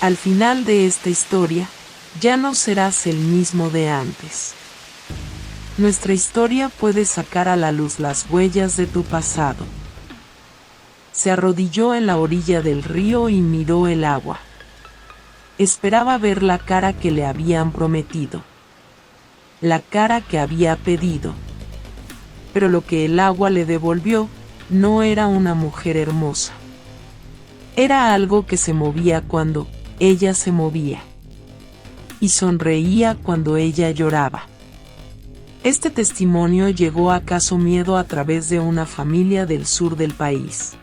Al final de esta historia, ya no serás el mismo de antes. Nuestra historia puede sacar a la luz las huellas de tu pasado. Se arrodilló en la orilla del río y miró el agua. Esperaba ver la cara que le habían prometido. La cara que había pedido. Pero lo que el agua le devolvió, no era una mujer hermosa. Era algo que se movía cuando ella se movía. Y sonreía cuando ella lloraba. Este testimonio llegó a Caso Miedo a través de una familia del sur del país.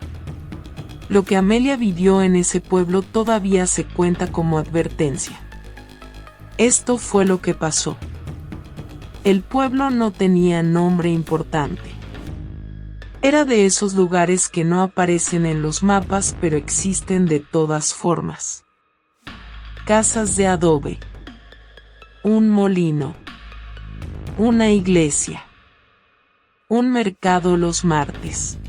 Lo que Amelia vivió en ese pueblo todavía se cuenta como advertencia. Esto fue lo que pasó. El pueblo no tenía nombre importante. Era de esos lugares que no aparecen en los mapas pero existen de todas formas. Casas de adobe. Un molino. Una iglesia. Un mercado los martes.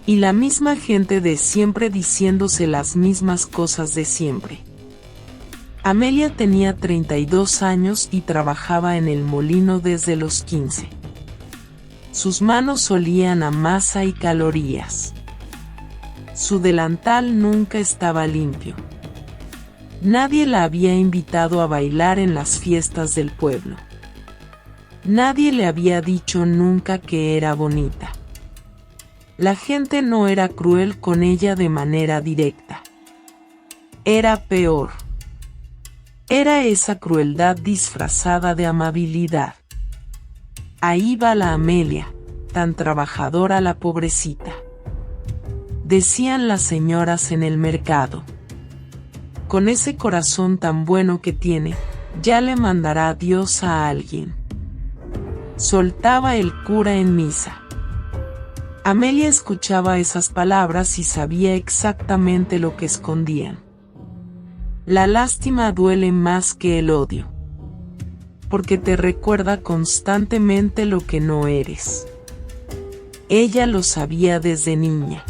Y la misma gente de siempre diciéndose las mismas cosas de siempre. Amelia tenía 32 años y trabajaba en el molino desde los 15. Sus manos olían a masa y calorías. Su delantal nunca estaba limpio. Nadie la había invitado a bailar en las fiestas del pueblo. Nadie le había dicho nunca que era bonita. La gente no era cruel con ella de manera directa. Era peor. Era esa crueldad disfrazada de amabilidad. Ahí va la Amelia, tan trabajadora la pobrecita. Decían las señoras en el mercado. Con ese corazón tan bueno que tiene, ya le mandará Dios a alguien. Soltaba el cura en misa. Amelia escuchaba esas palabras y sabía exactamente lo que escondían. La lástima duele más que el odio. Porque te recuerda constantemente lo que no eres. Ella lo sabía desde niña.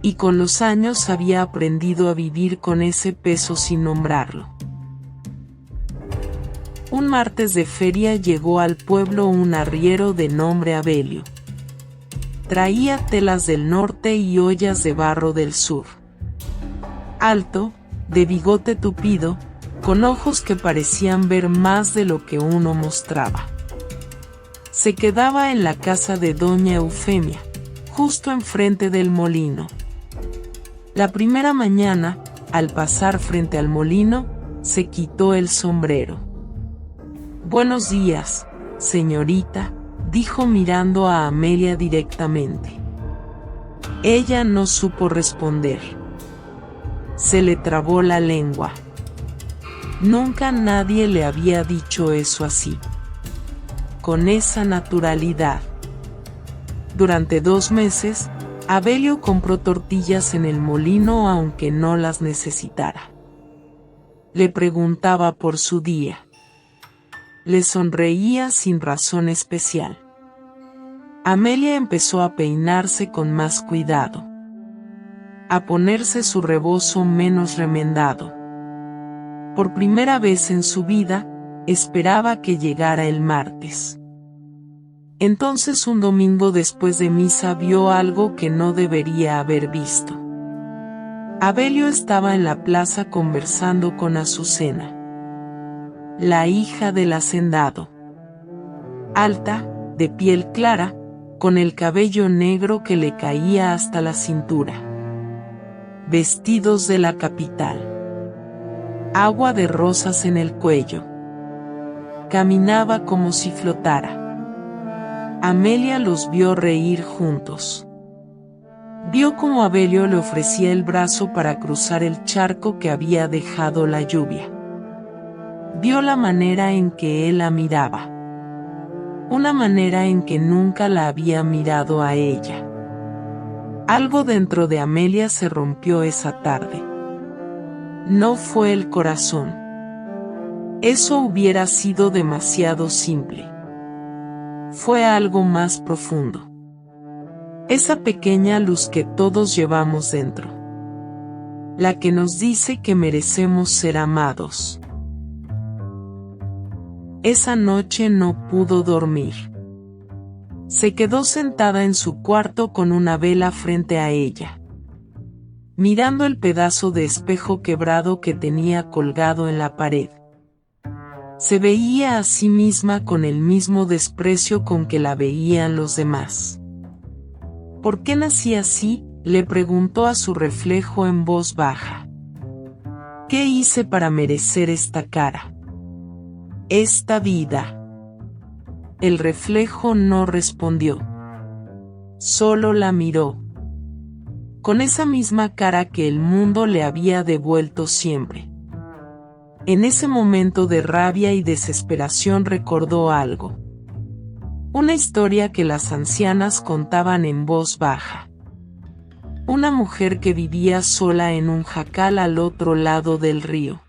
Y con los años había aprendido a vivir con ese peso sin nombrarlo. Un martes de feria llegó al pueblo un arriero de nombre Abelio. Traía telas del norte y ollas de barro del sur. Alto, de bigote tupido, con ojos que parecían ver más de lo que uno mostraba. Se quedaba en la casa de doña Eufemia, justo enfrente del molino. La primera mañana, al pasar frente al molino, se quitó el sombrero. «Buenos días, señorita», dijo mirando a Amelia directamente. Ella no supo responder. Se le trabó la lengua. Nunca nadie le había dicho eso así. Con esa naturalidad. Durante 2 meses, Abelio compró tortillas en el molino aunque no las necesitara. Le preguntaba por su día. Le sonreía sin razón especial. Amelia empezó a peinarse con más cuidado. A ponerse su rebozo menos remendado. Por primera vez en su vida, esperaba que llegara el martes. Entonces un domingo después de misa vio algo que no debería haber visto. Abelio estaba en la plaza conversando con Azucena, la hija del hacendado. Alta, de piel clara, con el cabello negro que le caía hasta la cintura. Vestidos de la capital. Agua de rosas en el cuello. Caminaba como si flotara. Amelia los vio reír juntos. Vio cómo Abelio le ofrecía el brazo para cruzar el charco que había dejado la lluvia. Vio la manera en que él la miraba. Una manera en que nunca la había mirado a ella. Algo dentro de Amelia se rompió esa tarde. No fue el corazón. Eso hubiera sido demasiado simple. Fue algo más profundo. Esa pequeña luz que todos llevamos dentro. la que nos dice que merecemos ser amados. Esa noche no pudo dormir. Se quedó sentada en su cuarto con una vela frente a ella, mirando el pedazo de espejo quebrado que tenía colgado en la pared. Se veía a sí misma con el mismo desprecio con que la veían los demás. ¿Por qué nací así?, le preguntó a su reflejo en voz baja. ¿Qué hice para merecer esta cara? Esta vida. El reflejo no respondió. Solo la miró. Con esa misma cara que el mundo le había devuelto siempre. En ese momento de rabia y desesperación recordó algo. Una historia que las ancianas contaban en voz baja. Una mujer que vivía sola en un jacal al otro lado del río,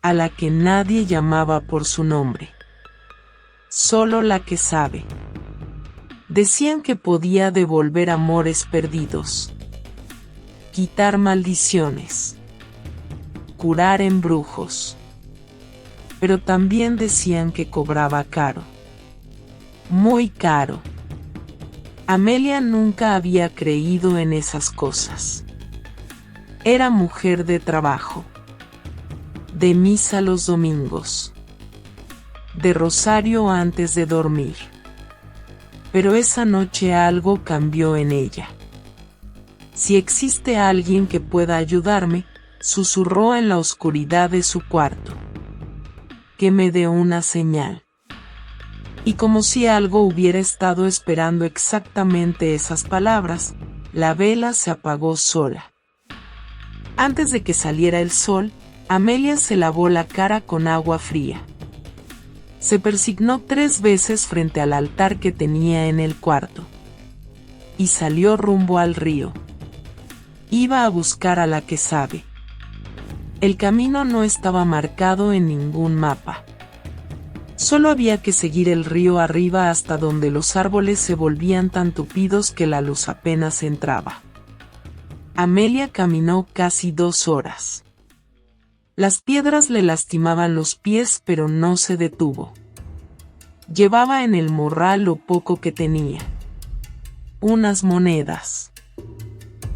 a la que nadie llamaba por su nombre. Solo la que sabe. Decían que podía devolver amores perdidos, quitar maldiciones, curar embrujos. Pero también decían que cobraba caro. Muy caro. Amelia nunca había creído en esas cosas. Era mujer de trabajo, de misa los domingos, de rosario antes de dormir. Pero esa noche algo cambió en ella. Si existe alguien que pueda ayudarme, susurró en la oscuridad de su cuarto. Que me dé una señal. Y como si algo hubiera estado esperando exactamente esas palabras, la vela se apagó sola. Antes de que saliera el sol, Amelia se lavó la cara con agua fría. Se persignó 3 veces frente al altar que tenía en el cuarto. Y salió rumbo al río. Iba a buscar a la que sabe. El camino no estaba marcado en ningún mapa. Solo había que seguir el río arriba hasta donde los árboles se volvían tan tupidos que la luz apenas entraba. Amelia caminó casi 2 horas. Las piedras le lastimaban los pies, pero no se detuvo. Llevaba en el morral lo poco que tenía. Unas monedas.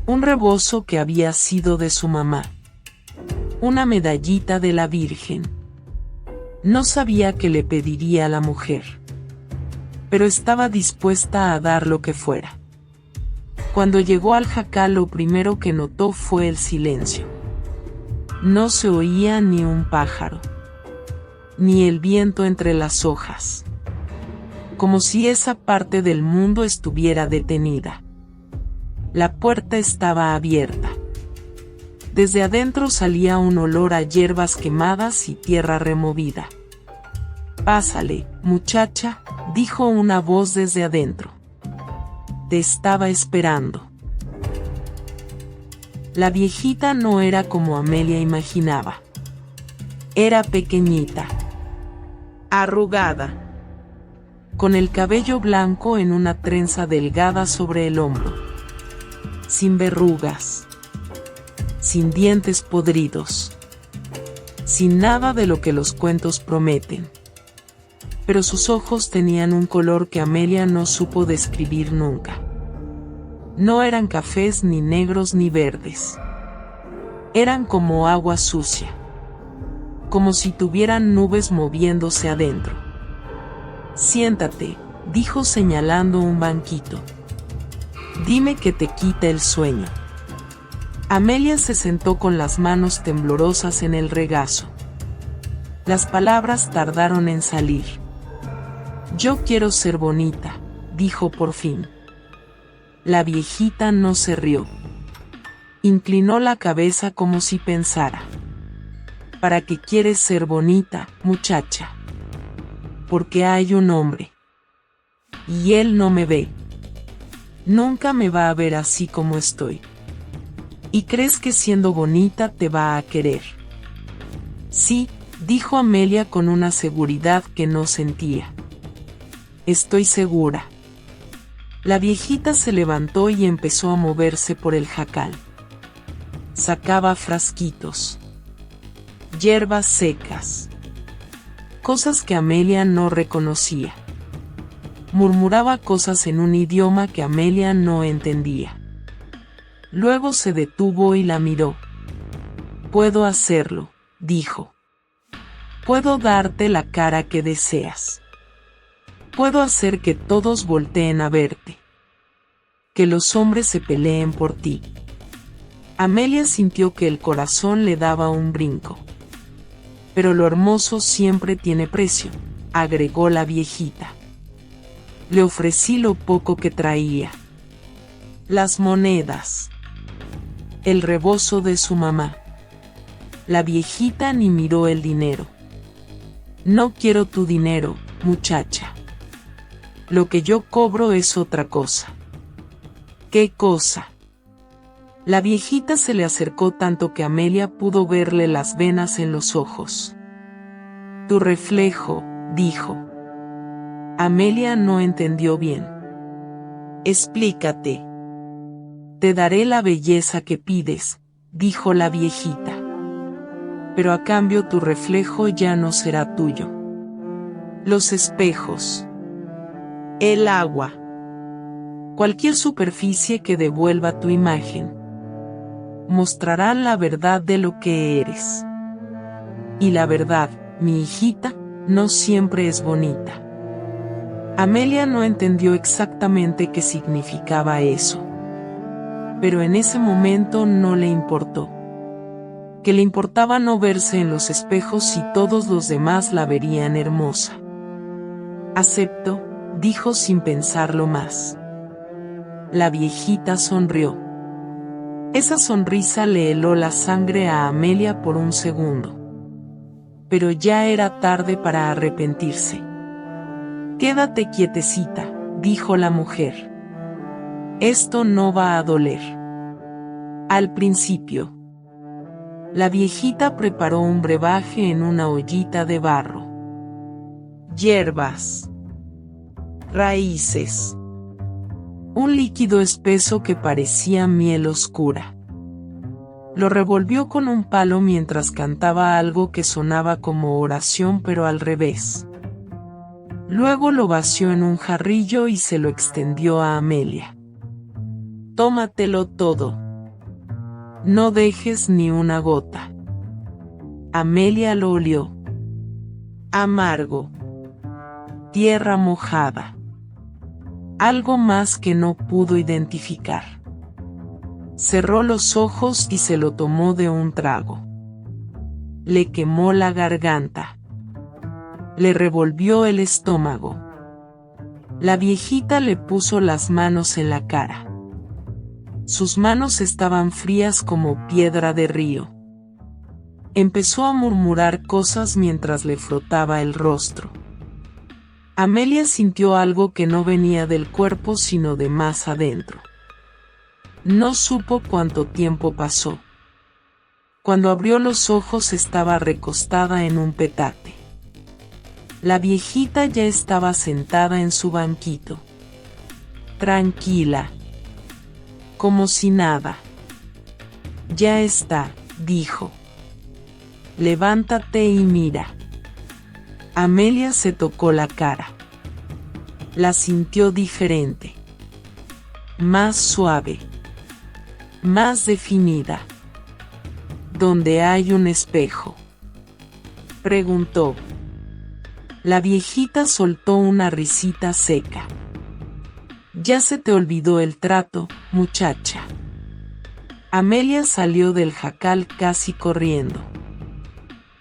Un rebozo que había sido de su mamá. Una medallita de la Virgen. No sabía qué le pediría a la mujer, pero estaba dispuesta a dar lo que fuera. Cuando llegó al jacal, lo primero que notó fue el silencio. No se oía ni un pájaro, ni el viento entre las hojas, como si esa parte del mundo estuviera detenida. La puerta estaba abierta. Desde adentro salía un olor a hierbas quemadas y tierra removida. «Pásale, muchacha», dijo una voz desde adentro. «Te estaba esperando». La viejita no era como Amelia imaginaba. Era pequeñita, arrugada, con el cabello blanco en una trenza delgada sobre el hombro, sin verrugas, sin dientes podridos, sin nada de lo que los cuentos prometen. Pero sus ojos tenían un color que Amelia no supo describir nunca. No eran cafés, ni negros, ni verdes. Eran como agua sucia, como si tuvieran nubes moviéndose adentro. «Siéntate», dijo señalando un banquito. «Dime que te quita el sueño». Amelia se sentó con las manos temblorosas en el regazo. Las palabras tardaron en salir. «Yo quiero ser bonita», dijo por fin. La viejita no se rió. Inclinó la cabeza como si pensara. «¿Para qué quieres ser bonita, muchacha?» «Porque hay un hombre. Y él no me ve. Nunca me va a ver así como estoy. ¿Y crees que siendo bonita te va a querer?» «Sí», dijo Amelia con una seguridad que no sentía. «Estoy segura». La viejita se levantó y empezó a moverse por el jacal. Sacaba frasquitos, hierbas secas, cosas que Amelia no reconocía. Murmuraba cosas en un idioma que Amelia no entendía. Luego se detuvo y la miró. «Puedo hacerlo», dijo. «Puedo darte la cara que deseas. Puedo hacer que todos volteen a verte. Que los hombres se peleen por ti». Amelia sintió que el corazón le daba un brinco. «Pero lo hermoso siempre tiene precio», agregó la viejita. Le ofrecí lo poco que traía. Las monedas. El rebozo de su mamá. La viejita ni miró el dinero. «No quiero tu dinero, muchacha. Lo que yo cobro es otra cosa». «¿Qué cosa?». La viejita se le acercó tanto que Amelia pudo verle las venas en los ojos. «Tu reflejo», dijo. Amelia no entendió bien. «Explícate». «Te daré la belleza que pides», dijo la viejita. «Pero a cambio tu reflejo ya no será tuyo. Los espejos, el agua, cualquier superficie que devuelva tu imagen, mostrarán la verdad de lo que eres. Y la verdad, mi hijita, no siempre es bonita». Amelia no entendió exactamente qué significaba eso. Pero en ese momento no le importó. Que le importaba no verse en los espejos y todos los demás la verían hermosa. «Acepto», dijo sin pensarlo más. La viejita sonrió. Esa sonrisa le heló la sangre a Amelia por un segundo. Pero ya era tarde para arrepentirse. «Quédate quietecita», dijo la mujer. «Esto no va a doler. Al principio». La viejita preparó un brebaje en una ollita de barro. Hierbas, raíces, un líquido espeso que parecía miel oscura. Lo revolvió con un palo mientras cantaba algo que sonaba como oración pero al revés. Luego lo vació en un jarrillo y se lo extendió a Amelia. «Tómatelo todo. No dejes ni una gota». Amelia lo olió. Amargo. Tierra mojada. Algo más que no pudo identificar. Cerró los ojos y se lo tomó de un trago. Le quemó la garganta. Le revolvió el estómago. La viejita le puso las manos en la cara. Sus manos estaban frías como piedra de río. Empezó a murmurar cosas mientras le frotaba el rostro. Amelia sintió algo que no venía del cuerpo sino de más adentro. No supo cuánto tiempo pasó. Cuando abrió los ojos estaba recostada en un petate. La viejita ya estaba sentada en su banquito. Tranquila. Como si nada. «Ya está», dijo. «Levántate y mira». Amelia se tocó la cara. La sintió diferente. Más suave. Más definida. «¿Dónde hay un espejo?», preguntó. La viejita soltó una risita seca. «Ya se te olvidó el trato, muchacha». Amelia salió del jacal casi corriendo.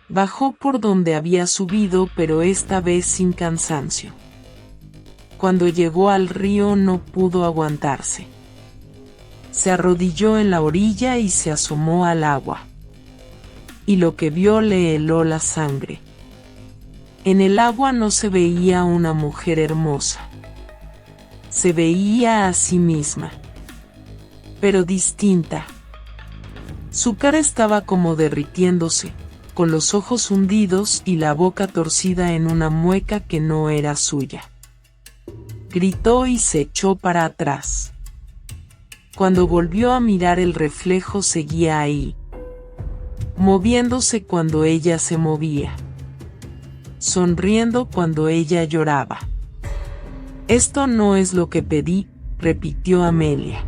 Bajó por donde había subido, pero esta vez sin cansancio. Cuando llegó al río no pudo aguantarse. Se arrodilló en la orilla y se asomó al agua. Y lo que vio le heló la sangre. En el agua no se veía una mujer hermosa. Se veía a sí misma. Pero distinta. Su cara estaba como derritiéndose, con los ojos hundidos y la boca torcida en una mueca que no era suya. Gritó y se echó para atrás. Cuando volvió a mirar, el reflejo seguía ahí, moviéndose cuando ella se movía, sonriendo cuando ella lloraba. Esto no es lo que pedí, repitió Amelia.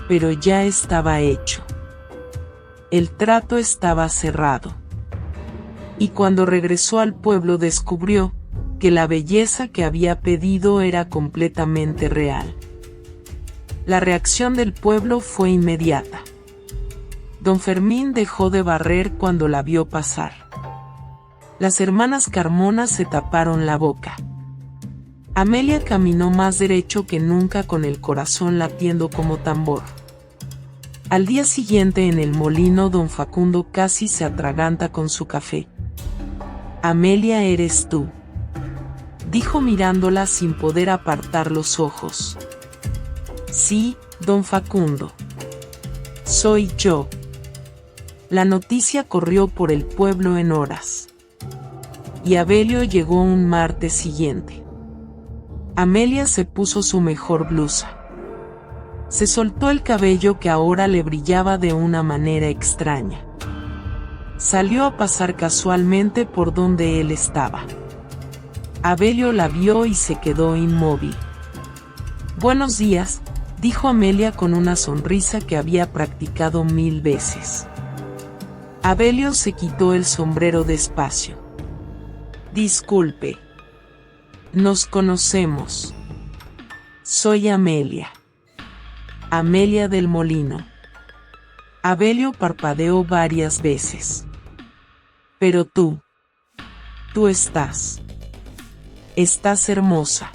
Pero ya estaba hecho. El trato estaba cerrado. Y cuando regresó al pueblo descubrió que la belleza que había pedido era completamente real. La reacción del pueblo fue inmediata. Don Fermín dejó de barrer cuando la vio pasar. Las hermanas Carmona se taparon la boca. Amelia caminó más derecho que nunca, con el corazón latiendo como tambor. Al día siguiente en el molino, don Facundo casi se atraganta con su café. Amelia, eres tú, dijo mirándola sin poder apartar los ojos. Sí, don Facundo. Soy yo. La noticia corrió por el pueblo en horas. Y Abelio llegó un martes siguiente. Amelia se puso su mejor blusa. Se soltó el cabello que ahora le brillaba de una manera extraña. Salió a pasar casualmente por donde él estaba. Abelio la vio y se quedó inmóvil. Buenos días, dijo Amelia con una sonrisa que había practicado 1000 veces. Abelio se quitó el sombrero despacio. Disculpe. Nos conocemos. Soy Amelia. Amelia del Molino. Abelio parpadeó varias veces. Pero tú estás hermosa.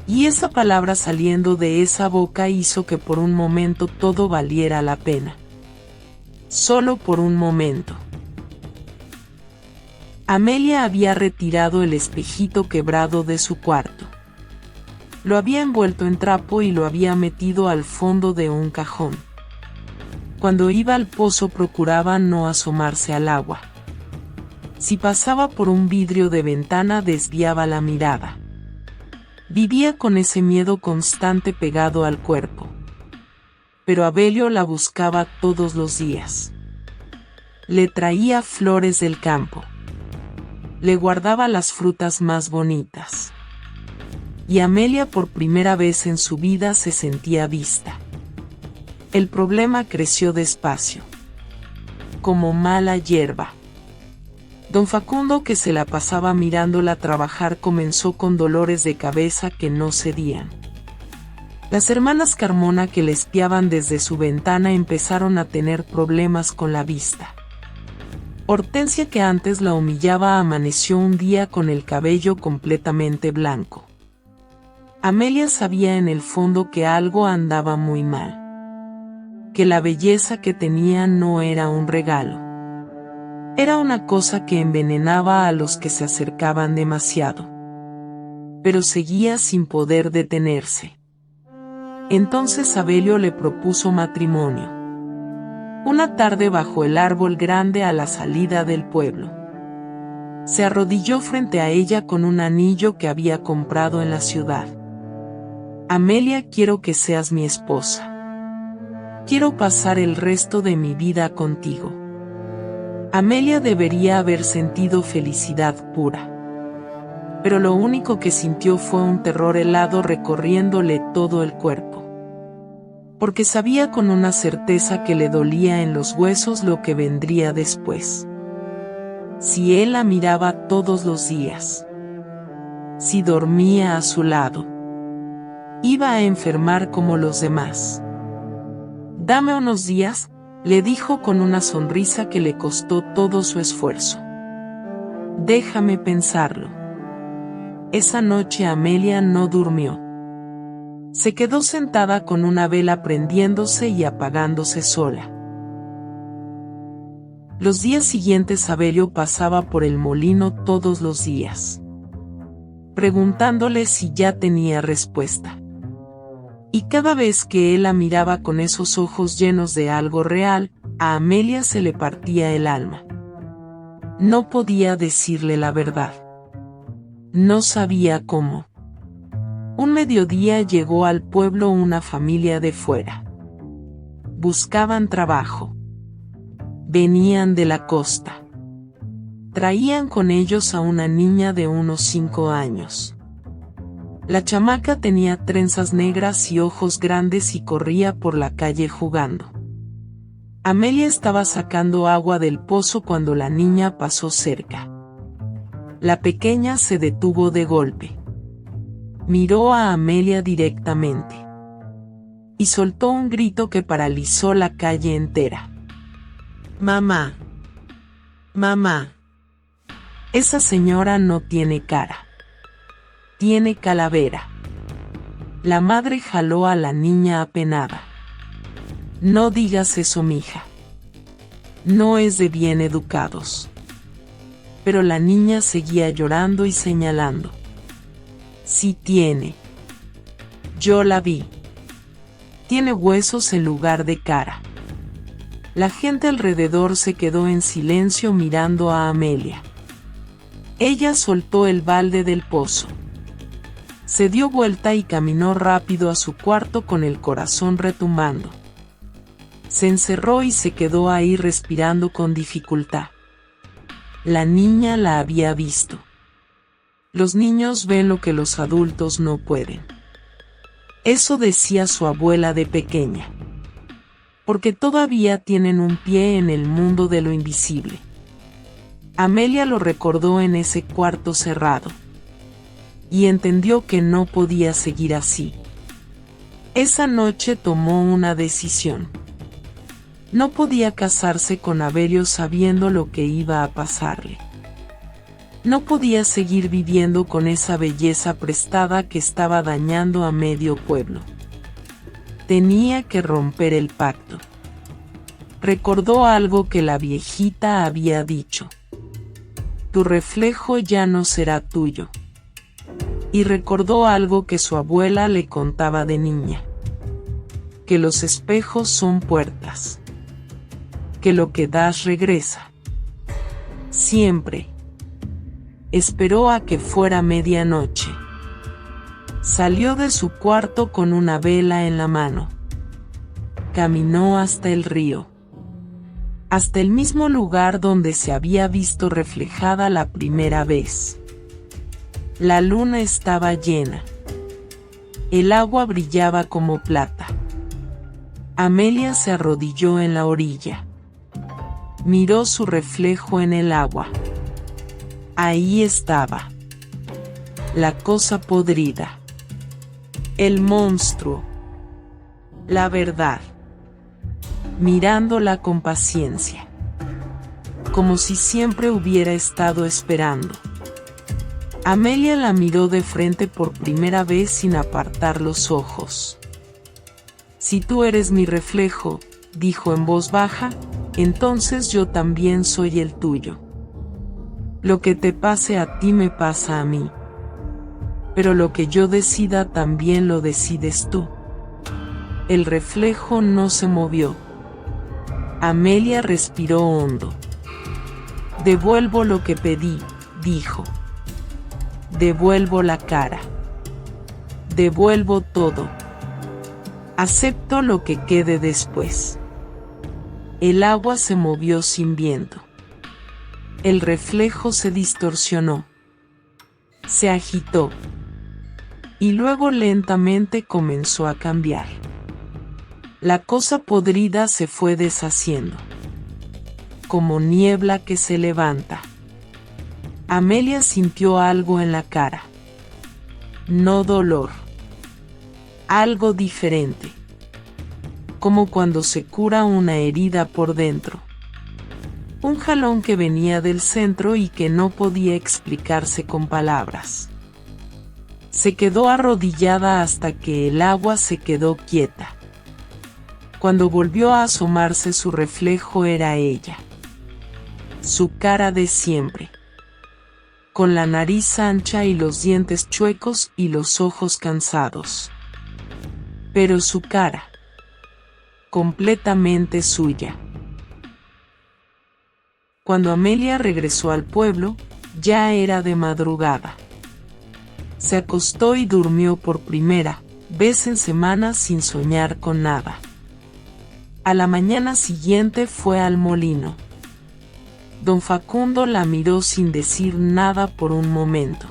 Y esa palabra saliendo de esa boca hizo que por un momento todo valiera la pena. Solo por un momento. Amelia había retirado el espejito quebrado de su cuarto. Lo había envuelto en trapo y lo había metido al fondo de un cajón. Cuando iba al pozo procuraba no asomarse al agua. Si pasaba por un vidrio de ventana desviaba la mirada. Vivía con ese miedo constante pegado al cuerpo. Pero Abelio la buscaba todos los días. Le traía flores del campo. Le guardaba las frutas más bonitas. Y Amelia por primera vez en su vida se sentía vista. El problema creció despacio, como mala hierba. Don Facundo, que se la pasaba mirándola trabajar, comenzó con dolores de cabeza que no cedían. Las hermanas Carmona, que le espiaban desde su ventana, empezaron a tener problemas con la vista. Hortensia, que antes la humillaba, amaneció un día con el cabello completamente blanco. Amelia sabía en el fondo que algo andaba muy mal. Que la belleza que tenía no era un regalo. Era una cosa que envenenaba a los que se acercaban demasiado. Pero seguía sin poder detenerse. Entonces Abelio le propuso matrimonio. Una tarde bajo el árbol grande a la salida del pueblo. Se arrodilló frente a ella con un anillo que había comprado en la ciudad. Amelia, quiero que seas mi esposa. Quiero pasar el resto de mi vida contigo. Amelia debería haber sentido felicidad pura. Pero lo único que sintió fue un terror helado recorriéndole todo el cuerpo. Porque sabía con una certeza que le dolía en los huesos lo que vendría después. Si él la miraba todos los días. Si dormía a su lado. Iba a enfermar como los demás. Dame unos días, le dijo con una sonrisa que le costó todo su esfuerzo. Déjame pensarlo. Esa noche Amelia no durmió. Se quedó sentada con una vela prendiéndose y apagándose sola. Los días siguientes Abelio pasaba por el molino todos los días, preguntándole si ya tenía respuesta. Y cada vez que él la miraba con esos ojos llenos de algo real, a Amelia se le partía el alma. No podía decirle la verdad. No sabía cómo. Un mediodía llegó al pueblo una familia de fuera. Buscaban trabajo. Venían de la costa. Traían con ellos a una niña de unos 5 años. La chamaca tenía trenzas negras y ojos grandes y corría por la calle jugando. Amelia estaba sacando agua del pozo cuando la niña pasó cerca. La pequeña se detuvo de golpe. Miró a Amelia directamente. Y soltó un grito que paralizó la calle entera. ¡Mamá! ¡Mamá! Esa señora no tiene cara. Tiene calavera. La madre jaló a la niña apenada. No digas eso, mija. No es de bien educados. Pero la niña seguía llorando y señalando. Sí tiene. Yo la vi. Tiene huesos en lugar de cara. La gente alrededor se quedó en silencio mirando a Amelia. Ella soltó el balde del pozo. Se dio vuelta y caminó rápido a su cuarto con el corazón retumbando. Se encerró y se quedó ahí respirando con dificultad. La niña la había visto. Los niños ven lo que los adultos no pueden. Eso decía su abuela de pequeña. Porque todavía tienen un pie en el mundo de lo invisible. Amelia lo recordó en ese cuarto cerrado. Y entendió que no podía seguir así. Esa noche tomó una decisión. No podía casarse con Averio sabiendo lo que iba a pasarle. No podía seguir viviendo con esa belleza prestada que estaba dañando a medio pueblo. Tenía que romper el pacto. Recordó algo que la viejita había dicho. Tu reflejo ya no será tuyo. Y recordó algo que su abuela le contaba de niña. Que los espejos son puertas. Que lo que das regresa. Siempre. Esperó a que fuera medianoche. Salió de su cuarto con una vela en la mano. Caminó hasta el río. Hasta el mismo lugar donde se había visto reflejada la primera vez. La luna estaba llena. El agua brillaba como plata. Amelia se arrodilló en la orilla. Miró su reflejo en el agua. Ahí estaba. La cosa podrida. El monstruo. La verdad. Mirándola con paciencia. Como si siempre hubiera estado esperando. Amelia la miró de frente por primera vez sin apartar los ojos. Si tú eres mi reflejo, dijo en voz baja, entonces yo también soy el tuyo. Lo que te pase a ti me pasa a mí. Pero lo que yo decida también lo decides tú. El reflejo no se movió. Amelia respiró hondo. Devuelvo lo que pedí, dijo. Devuelvo la cara. Devuelvo todo. Acepto lo que quede después. El agua se movió sin viento. El reflejo se distorsionó. Se agitó. Y luego lentamente comenzó a cambiar. La cosa podrida se fue deshaciendo. Como niebla que se levanta. Amelia sintió algo en la cara. No dolor. Algo diferente. Como cuando se cura una herida por dentro. Un jalón que venía del centro y que no podía explicarse con palabras. Se quedó arrodillada hasta que el agua se quedó quieta. Cuando volvió a asomarse su reflejo era ella. Su cara de siempre. Con la nariz ancha y los dientes chuecos y los ojos cansados. Pero su cara. Completamente suya. Cuando Amelia regresó al pueblo, ya era de madrugada. Se acostó y durmió por primera vez en semanas sin soñar con nada. A la mañana siguiente fue al molino. Don Facundo la miró sin decir nada por un momento.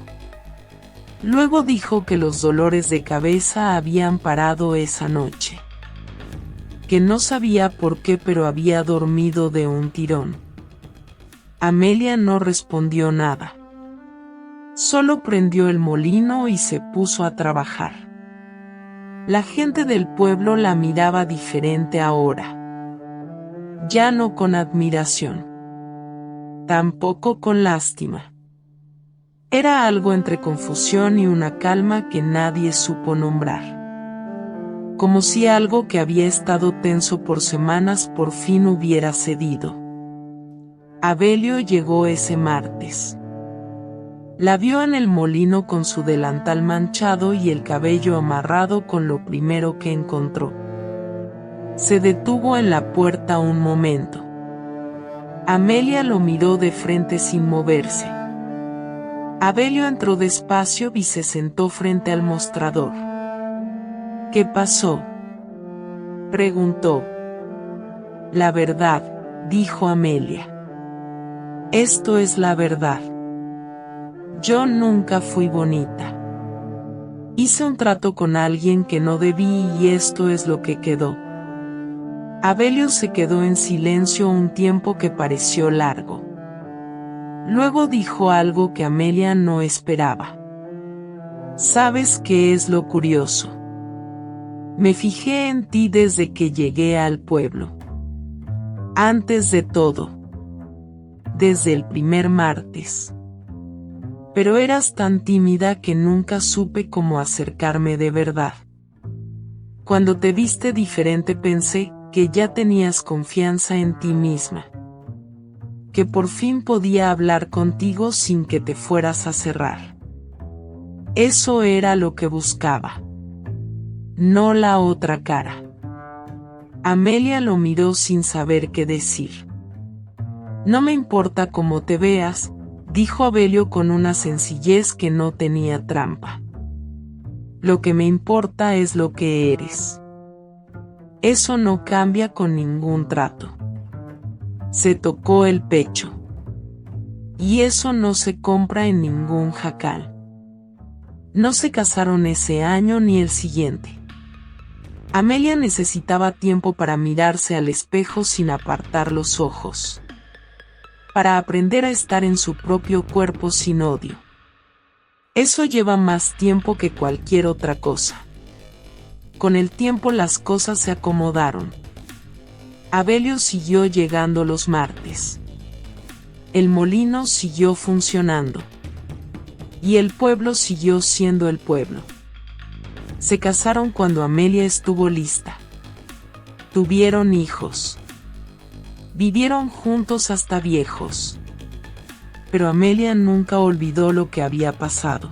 Luego dijo que los dolores de cabeza habían parado esa noche. Que no sabía por qué, pero había dormido de un tirón. Amelia no respondió nada. Solo prendió el molino y se puso a trabajar. La gente del pueblo la miraba diferente ahora. Ya no con admiración. Tampoco con lástima. Era algo entre confusión y una calma que nadie supo nombrar. Como si algo que había estado tenso por semanas por fin hubiera cedido. Abelio llegó ese martes. La vio en el molino con su delantal manchado y el cabello amarrado con lo primero que encontró. Se detuvo en la puerta un momento. Amelia lo miró de frente sin moverse. Abelio entró despacio y se sentó frente al mostrador. ¿Qué pasó?, preguntó. La verdad, dijo Amelia. Esto es la verdad. Yo nunca fui bonita. Hice un trato con alguien que no debí y esto es lo que quedó. Abelio se quedó en silencio un tiempo que pareció largo. Luego dijo algo que Amelia no esperaba. ¿Sabes qué es lo curioso? Me fijé en ti desde que llegué al pueblo. Antes de todo. Desde el primer martes. Pero eras tan tímida que nunca supe cómo acercarme de verdad. Cuando te viste diferente pensé que ya tenías confianza en ti misma. Que por fin podía hablar contigo sin que te fueras a cerrar. Eso era lo que buscaba. No la otra cara. Amelia lo miró sin saber qué decir. No me importa cómo te veas, dijo Abelio con una sencillez que no tenía trampa. Lo que me importa es lo que eres. Eso no cambia con ningún trato. Se tocó el pecho. Y eso no se compra en ningún jacal. No se casaron ese año ni el siguiente. Amelia necesitaba tiempo para mirarse al espejo sin apartar los ojos. Para aprender a estar en su propio cuerpo sin odio. Eso lleva más tiempo que cualquier otra cosa. Con el tiempo las cosas se acomodaron. Abelio siguió llegando los martes. El molino siguió funcionando. Y el pueblo siguió siendo el pueblo. Se casaron cuando Amelia estuvo lista. Tuvieron hijos. Vivieron juntos hasta viejos. Pero Amelia nunca olvidó lo que había pasado.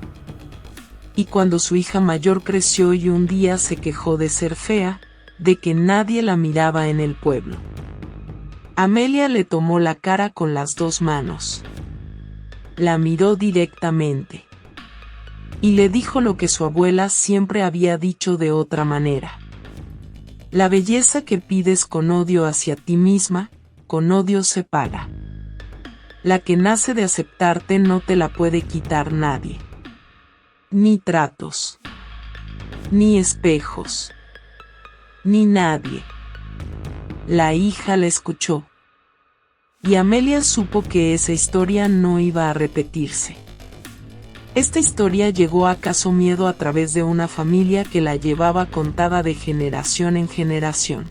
Y cuando su hija mayor creció y un día se quejó de ser fea, de que nadie la miraba en el pueblo, Amelia le tomó la cara con las dos manos. La miró directamente. Y le dijo lo que su abuela siempre había dicho de otra manera. La belleza que pides con odio hacia ti misma, con odio se paga. La que nace de aceptarte no te la puede quitar nadie. Ni tratos. Ni espejos. Ni nadie. La hija la escuchó. Y Amelia supo que esa historia no iba a repetirse. Esta historia llegó a Caso Miedo a través de una familia que la llevaba contada de generación en generación.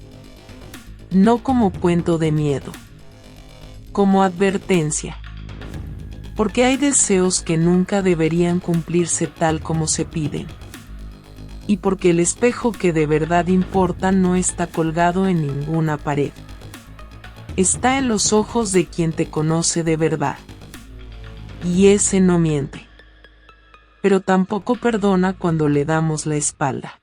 No como cuento de miedo. Como advertencia. Porque hay deseos que nunca deberían cumplirse tal como se piden. Y porque el espejo que de verdad importa no está colgado en ninguna pared. Está en los ojos de quien te conoce de verdad. Y ese no miente. Pero tampoco perdona cuando le damos la espalda.